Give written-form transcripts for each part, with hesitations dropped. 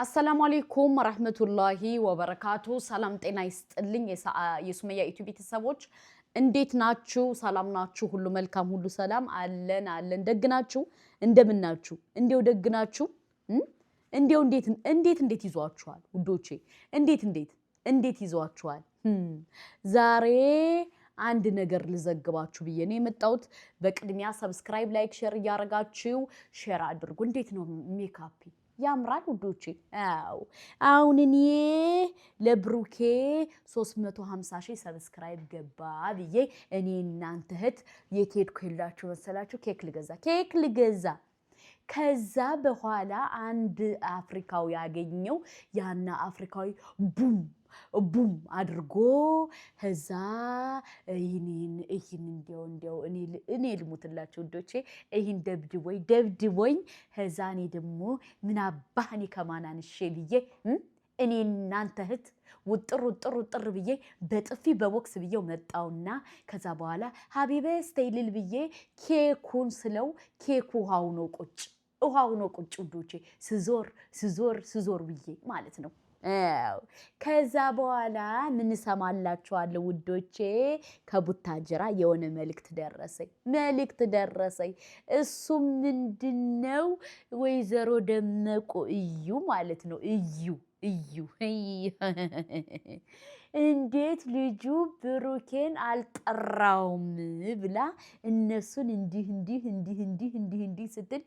አሰላሙ አለይኩም ወራህመቱላሂ ወበረካቱ ሰላም ጤና ይስጥልኝ የሱመያ ኢትዮ ቤተሰቦች እንዴት ናችሁ ሰላም ናችሁ ሁሉ መልካም ሁሉ ሰላም አለን ደግናችሁ እንደምናችሁ እንዴው ደግናችሁ እንዴው እንዴት ይዟችኋል ውዶቼ እንዴት ይዟችኋል ዛሬ አንድ ነገር ልዘግባችሁ ብዬ ነው የመጣሁት በቅድሚያ ሰብስክራይብ ላይክ ሼር ያረጋችሁ ሼር አድርጉ እንዴት ነው ሜካፕ ያምራል ውዶቼ አሁን እኔ ለብሩኬ 350,000 ሰብስክራይብ ገባ ብዬ እኔ እናንተ እህት የትሄድኩላችሁ መሰላችሁ ኬክ ልገዛ ከዛ በኋላ አንድ አፍሪካዊ ያገኘው ያና አፍሪካዊ ቡም አድርጎ ከዛ ይሄን እንዲያው እኔ ልሙትላችሁ ውዶቼ ይሄን ደብድቦኝ ከዛ እኔ ደግሞ ምን አባህኒ ከማናንሽ ብዬ እኔ እናንተ እህት ውጥር ብዬ በጥፊ በቦክስ ብዬው መጣውና ከዛ በኋላ ሀቢበ ስታይልል ብዬ ኬኩን ስለው ኬኩ ውሃው ነው ቁጭ ውዶቼ ስዞር ብዬ ማለት ነው ከዛ በኋላ ምን ሰማላችኋለሁ ውዶቼ ከቡታጅራ የሆነ መልእክት ደረሰኝ እሱ ምንድነው ወይዘሮ ደመቁ እዩ ማለት ነው እዩ እንዴት ልጁ ብሩኬን አልጠራውም ብላ እነሱን እንዲህ ስትል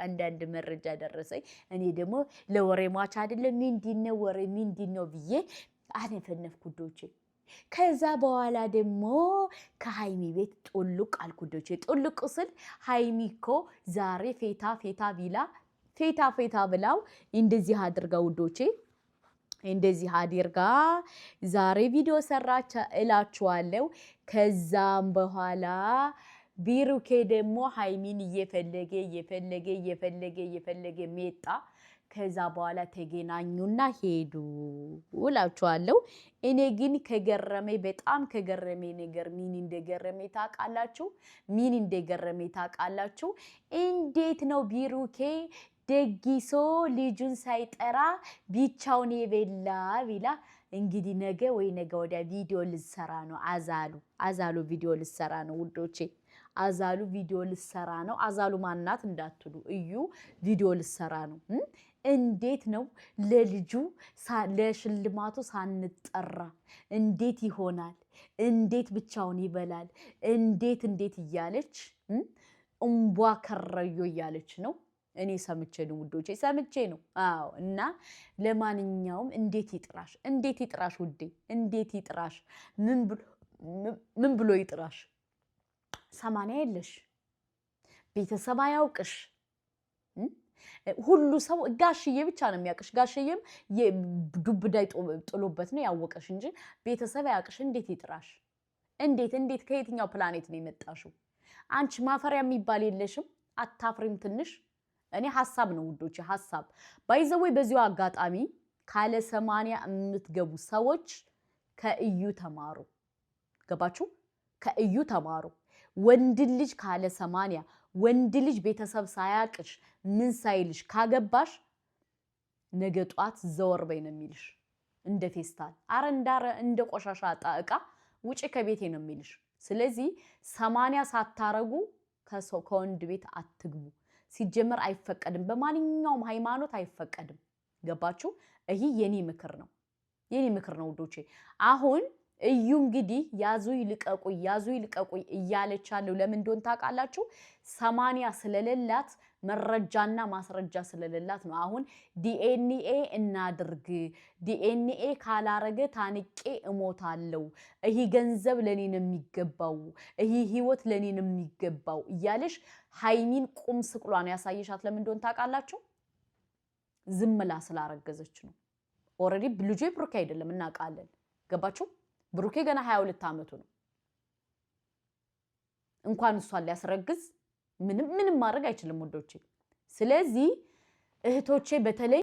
አንዳንድ መረጃ ደረሰኝ እኔ ደግሞ ለወሬ ማች አይደለም ምንድነው ወሬ ምንድነው ብዬ አነፈነፍኩ ዶቼ ከዛ በኋላ ደግሞ ከሃይሚ ቤት ጦልቅ አልኩዶቼ ጦልቅ ስል ሃይሚኮ ዛሬ ፌታ ብላው እንደዚህ አድርጋ ውዶቼ እንደዚህ አድርጋ ዛሬ ቪዲዮ ሰራች እላችኋለሁ ከዛም በኋላ ቢሩኬ ደግሞ ሃይሚን እየፈለገ ሜጣ ከዛ በኋላ ተገናኙና ሄዱ እላችኋለሁ እኔ ግን በጣም ከገረመኝ ነገር ምን እንደገረመኝ ታውቃላችሁ እንዴት ነው ቢሩኬ ደግሶ ልጁን ሳይጠራ ብቻውን የበላ ቢላ እንግዲህ ነገ ወዲያ ቪዲዮ ልሰራ ነው አዛሉ ቪዲዮ ልሰራ ነው ውዶቼ አዛሉ ቪዲዮ ልሰራ ነው አዛሉ ማናት እንዳትሉ እዩ ቪዲዮ ልሰራ ነው እንዴት ነው ለልጁ ለሽልማቱ ሳንጠራ እንዴት ይሆናል እንዴት ብቻውን ይበላል እንዴት እያለች እንቧ ከረዮ እያለች ነው እኔ ሰምቼ ነው ውዶቼ ሰምቼ ነው አዎ እና ለማንኛውም እንዴት ይጥራሽ ውዴ እንዴት ይጥራሽ ምን ብሎ ይጥራሽ 80 የለሽ ቤተሰብ አያውቅሽ ሁሉ ሰው ጋሽዬ ብቻ ነው የሚያውቅሽ ጋሽዬም ዱብዳይ ጥሎበት ነው ያወቀሽ እንጂ ቤተሰብ አያውቅሽ እንዴት ይጥራሽ እንዴት ከየትኛው ፕላኔት ነው የመጣሽው አንቺ ማፈሪያ የሚባል የለሽም አታፍሪም ትንሽ እኔ ሐሳብ ነው ውዶቼ ሐሳብ ባይዘወይ በዚሁ አጋጣሚ ካለ 80 የምትገቡ ሰዎች ከእዩ ተማሩ ገባችሁ ከእዩ ተማሩ ወንድ ልጅ ካለ 80 ወንድ ልጅ ቤተሰብ ሳያቅሽ ምን ሳይልሽ ካገባሽ ነገ ጧት ዘወር በይ ነው የሚልሽ እንደ ፌስታል እንደ ቆሻሻ ዕቃ ውጪ ከቤቴ ነው የሚልሽ ስለዚህ 80 ሳታረጉ ከወንድ ቤት አትግቡ ሲጀመር አይፈቀድም በማንኛውም ሃይማኖት አይፈቀድም ገባችሁ ይሄ የኔ ምክር ነው ውዶቼ አሁን እዩ እንግዲህ ያዙይ ልቀቁይ እያለቻለሁ ለምን እንደሆነ ታውቃላችሁ 80 ስለሌላት መረጃና ማስረጃ ስለሌላት ነው አሁን ዲኤንኤ እናድርግ ዲኤንኤ ካላረገ ታንቄ እሞታለሁ ይሄ ገንዘብ ለኔ ነው የሚገባው ይሄ ህይወት ለኔ ነው የሚገባው እያለሽ ሃይሚን ቁም ስቅሏን ያሳየሻት ለምን እንደሆነ ታውቃላችሁ ዝምላ ስላረገዘች ነው ኦሬዲ ልጁ ብሩክ አይደለም እናውቃለን ገባችሁ ብሩኬ ገና 22 አመቱ ነው እንኳን እሷን ሊያስረግዝ ምንም ማድረግ አይችልም ወዶቼ ስለዚህ እህቶቼ በተለይ